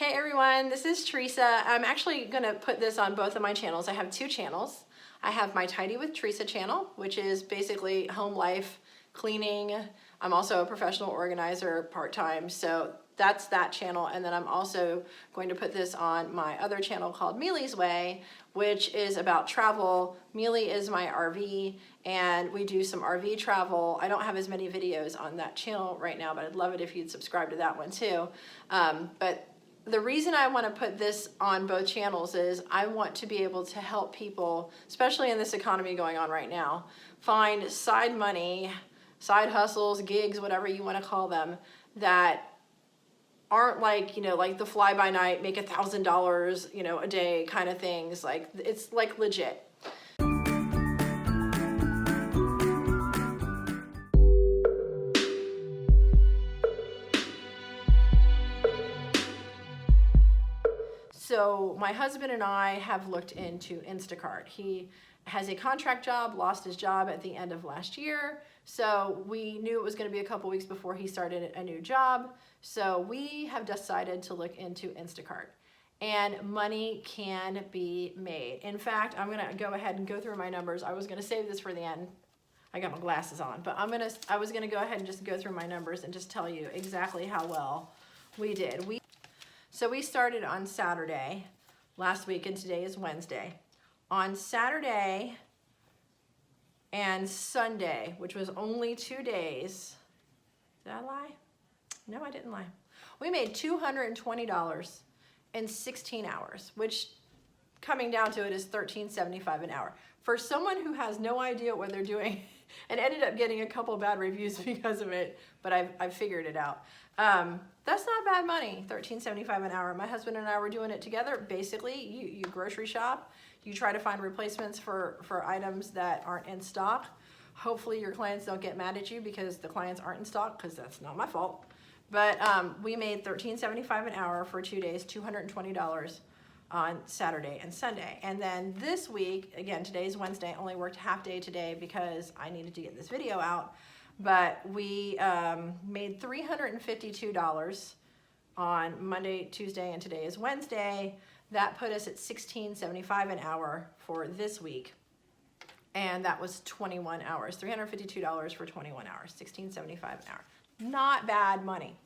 Hey everyone, this is Teresa. I'm actually going to put this on both of my channels. I have two channels. I have my Tidy with Teresa channel, which is basically home life, cleaning. I'm also a professional organizer part-time, so that's that channel. And then I'm also going to put this on my other channel called Mealy's Way, which is about travel. Mealy is my RV, and we do some RV travel. I don't have as many videos on that channel right now, but I'd love it if you'd subscribe to that one too. But the reason I want to put this on both channels is I want to be able to help people, especially in this economy going on right now, find side money, side hustles, gigs, whatever you want to call them, that aren't like, like the fly by night, make $1,000, a day kind of things. Like, it's like legit. So my husband and I have looked into Instacart. He has a contract job, lost his job at the end of last year. So we knew it was going to be a couple weeks before he started a new job. So we have decided to look into Instacart. And money can be made. In fact, I'm going to go ahead and go through my numbers. I was going to save this for the end. I got my glasses on, but I was going to go ahead and just go through my numbers and just tell you exactly how well we did. So we started on Saturday last week, and today is Wednesday. On Saturday and Sunday, which was only 2 days, did I lie? No, I didn't lie. We made $220 in 16 hours, which coming down to it is $13.75 an hour. For someone who has no idea what they're doing and ended up getting a couple bad reviews because of it, but I've figured it out. That's not bad money, $13.75 an hour. My husband and I were doing it together. Basically, you grocery shop, you try to find replacements for items that aren't in stock. Hopefully your clients don't get mad at you because the clients aren't in stock, because that's not my fault. But we made $13.75 an hour for 2 days, $220 on Saturday and Sunday. And then this week, again, today's Wednesday, I only worked half day today because I needed to get this video out. But we made $352 on Monday, Tuesday, and today is Wednesday. That put us at $16.75 an hour for this week. And that was 21 hours, $352 for 21 hours, $16.75 an hour. Not bad money.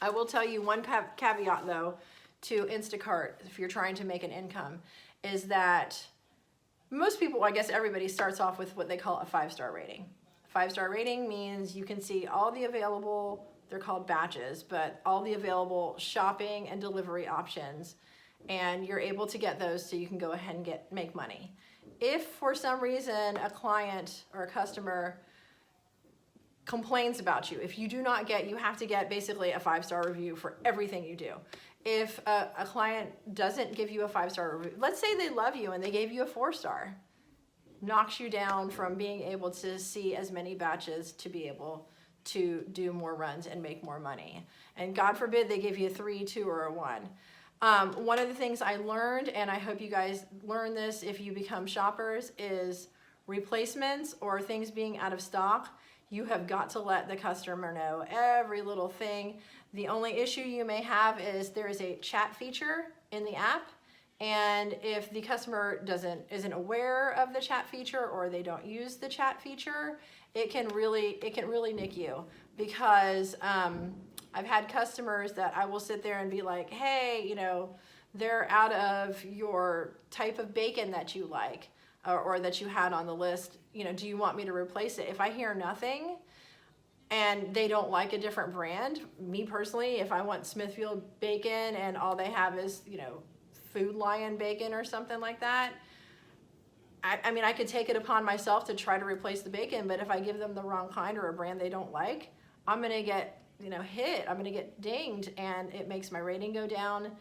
I will tell you one caveat though to Instacart, if you're trying to make an income, is that most people, I guess everybody starts off with what they call a 5-star rating. 5-star rating means you can see all the available, they're called batches, but all the available shopping and delivery options, and you're able to get those so you can go ahead and make money. If for some reason a client or a customer complains about you, if you do not get, you have to get basically a 5-star review for everything you do. If a client doesn't give you a 5-star review, let's say they love you and they gave you a 4-star, knocks you down from being able to see as many batches to be able to do more runs and make more money. And God forbid they give you a 3, 2, or a 1. One of the things I learned, and I hope you guys learn this if you become shoppers, is replacements or things being out of stock. You have got to let the customer know every little thing. The only issue you may have is there is a chat feature in the app. And if the customer isn't aware of the chat feature, or they don't use the chat feature, it can really nick you. Because I've had customers that I will sit there and be like, hey, they're out of your type of bacon that you like, or that you had on the list. Do you want me to replace it? If I hear nothing and they don't like a different brand, me personally, if I want Smithfield bacon and all they have is, Food Lion bacon or something like that, I mean, I could take it upon myself to try to replace the bacon, but if I give them the wrong kind or a brand they don't like, I'm gonna get, hit, I'm gonna get dinged, and it makes my rating go down,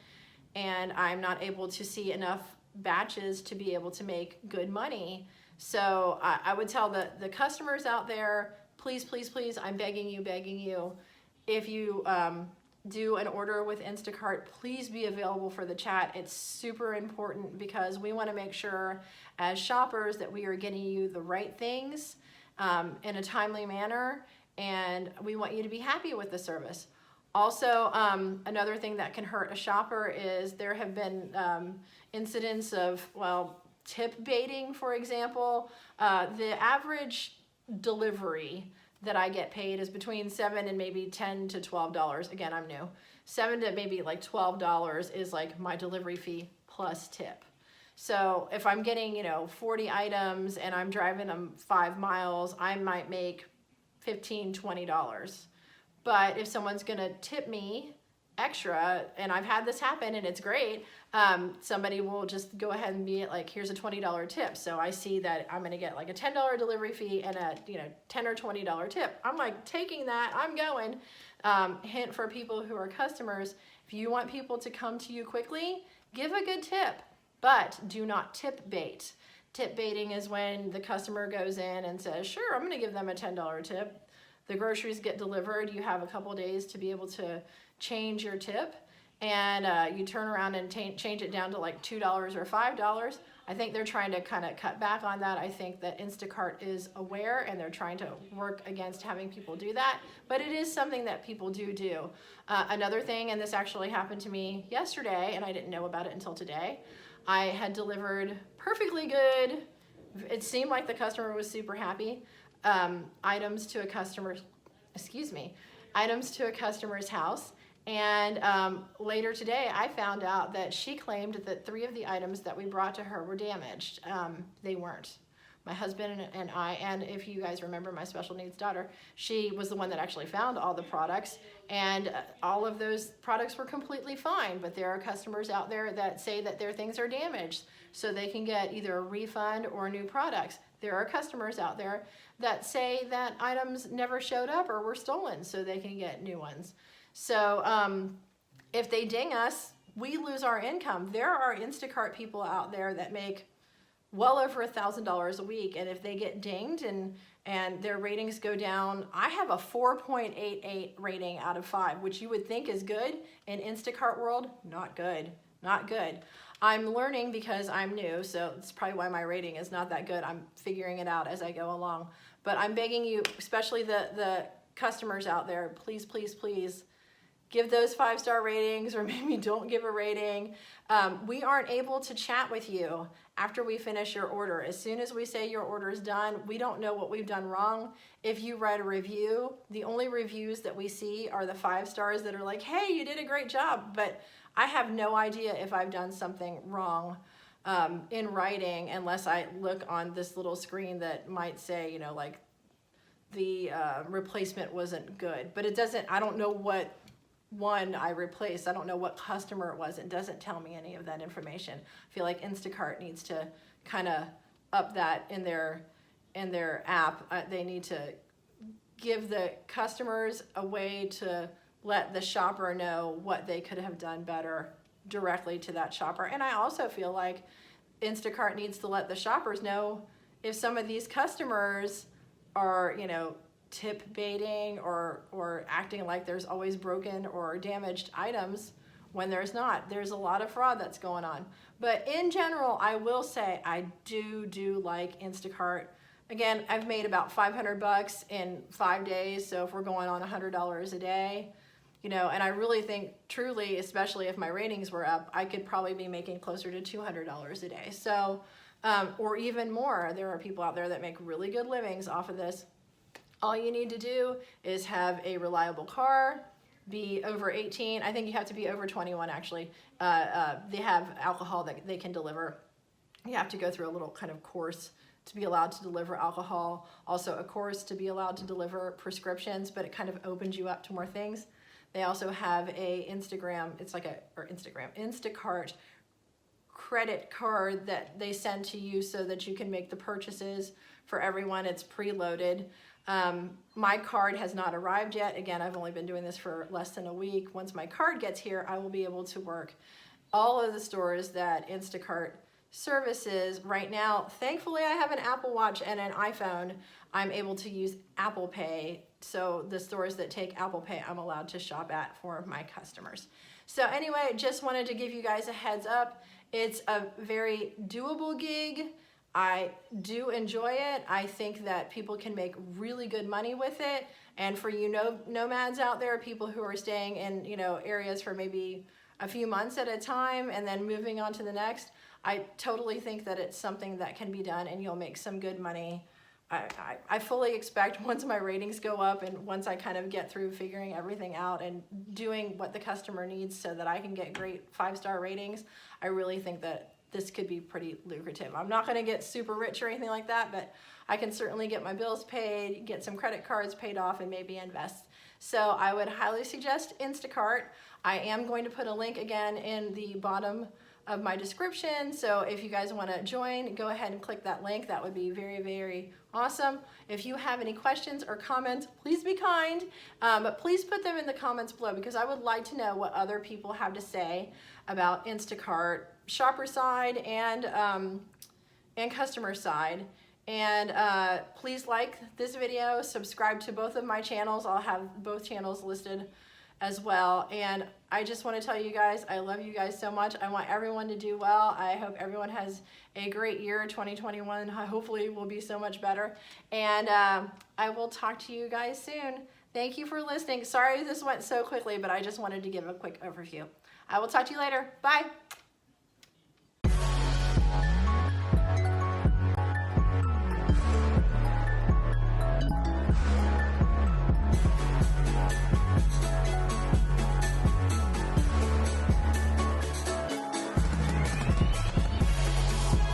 and I'm not able to see enough batches to be able to make good money. So I would tell the customers out there, please, please, please, I'm begging you, if you do an order with Instacart, please be available for the chat. It's super important because we want to make sure as shoppers that we are getting you the right things in a timely manner, and we want you to be happy with the service. Also, another thing that can hurt a shopper is there have been incidents of, well, tip baiting, for example. The average delivery that I get paid is between $7 and maybe $10 to $12. Again, I'm new. $7 to maybe like $12 is like my delivery fee plus tip. So if I'm getting, 40 items and I'm driving them 5 miles, I might make $15, $20. But if someone's gonna tip me extra, and I've had this happen and it's great, somebody will just go ahead and be like, here's a $20 tip. So I see that I'm gonna get like a $10 delivery fee and a $10 or $20 tip. I'm like taking that, I'm going. Hint for people who are customers, if you want people to come to you quickly, give a good tip, but do not tip bait. Tip baiting is when the customer goes in and says, sure, I'm gonna give them a $10 tip. The groceries get delivered, you have a couple days to be able to change your tip, and you turn around and change it down to like $2 or $5. I think they're trying to kind of cut back on that. I think that Instacart is aware and they're trying to work against having people do that, but it is something that people do. Another thing, and this actually happened to me yesterday and I didn't know about it until today, I had delivered perfectly good, it seemed like the customer was super happy, items to a customer's house. And later today, I found out that she claimed that 3 of the items that we brought to her were damaged. They weren't. My husband and I, and if you guys remember my special needs daughter, she was the one that actually found all the products, and all of those products were completely fine. But there are customers out there that say that their things are damaged, so they can get either a refund or new products. There are customers out there that say that items never showed up or were stolen, so they can get new ones. So if they ding us, we lose our income. There are Instacart people out there that make well over $1,000 a week, and if they get dinged and their ratings go down, I have a 4.88 rating out of 5, which you would think is good. In Instacart world, not good, not good. I'm learning because I'm new, so it's probably why my rating is not that good. I'm figuring it out as I go along. But I'm begging you, especially the customers out there, please, please, please, give those 5-star ratings, or maybe don't give a rating. We aren't able to chat with you after we finish your order. As soon as we say your order is done, we don't know what we've done wrong. If you write a review, the only reviews that we see are the 5 stars that are like, hey, you did a great job. But I have no idea if I've done something wrong in writing, unless I look on this little screen that might say, like the replacement wasn't good. But it doesn't, I don't know what one I replaced. I don't know what customer it was. It doesn't tell me any of that information. I feel like Instacart needs to kind of up that in their app. They need to give the customers a way to let the shopper know what they could have done better directly to that shopper. And I also feel like Instacart needs to let the shoppers know if some of these customers are, tip baiting or acting like there's always broken or damaged items when there's not. There's a lot of fraud that's going on. But in general, I will say I do like Instacart. Again, I've made about $500 in 5 days, so if we're going on $100 a day, and I really think truly, especially if my ratings were up, I could probably be making closer to $200 a day. So, or even more. There are people out there that make really good livings off of this. All you need to do is have a reliable car, be over 18. I think you have to be over 21 actually. They have alcohol that they can deliver. You have to go through a little kind of course to be allowed to deliver alcohol. Also a course to be allowed to deliver prescriptions, but it kind of opens you up to more things. They also have a Instacart credit card that they send to you so that you can make the purchases for everyone. It's preloaded. My card has not arrived yet. Again, I've only been doing this for less than a week. Once my card gets here, I will be able to work all of the stores that Instacart services right now. Thankfully, I have an Apple Watch and an iPhone. I'm able to use Apple Pay. So the stores that take Apple Pay, I'm allowed to shop at for my customers. So anyway, just wanted to give you guys a heads up. It's a very doable gig. I do enjoy it. I think that people can make really good money with it. And for nomads out there, people who are staying in, areas for maybe a few months at a time and then moving on to the next, I totally think that it's something that can be done and you'll make some good money. I fully expect once my ratings go up and once I kind of get through figuring everything out and doing what the customer needs so that I can get great 5-star ratings, I really think that this could be pretty lucrative. I'm not going to get super rich or anything like that, but I can certainly get my bills paid, get some credit cards paid off, and maybe invest. So I would highly suggest Instacart. I am going to put a link again in the bottom of my description. So if you guys want to join, go ahead and click that link. That would be very, very awesome. If you have any questions or comments, please be kind, but please put them in the comments below because I would like to know what other people have to say about Instacart, shopper side and customer side. And please like this video, subscribe to both of my channels. I'll have both channels listed as well. And I just want to tell you guys, I love you guys so much. I want everyone to do well. I hope everyone has a great year. 2021 hopefully will be so much better. And I will talk to you guys soon. Thank you for listening. Sorry this went so quickly, but I just wanted to give a quick overview. I will talk to you later. Bye.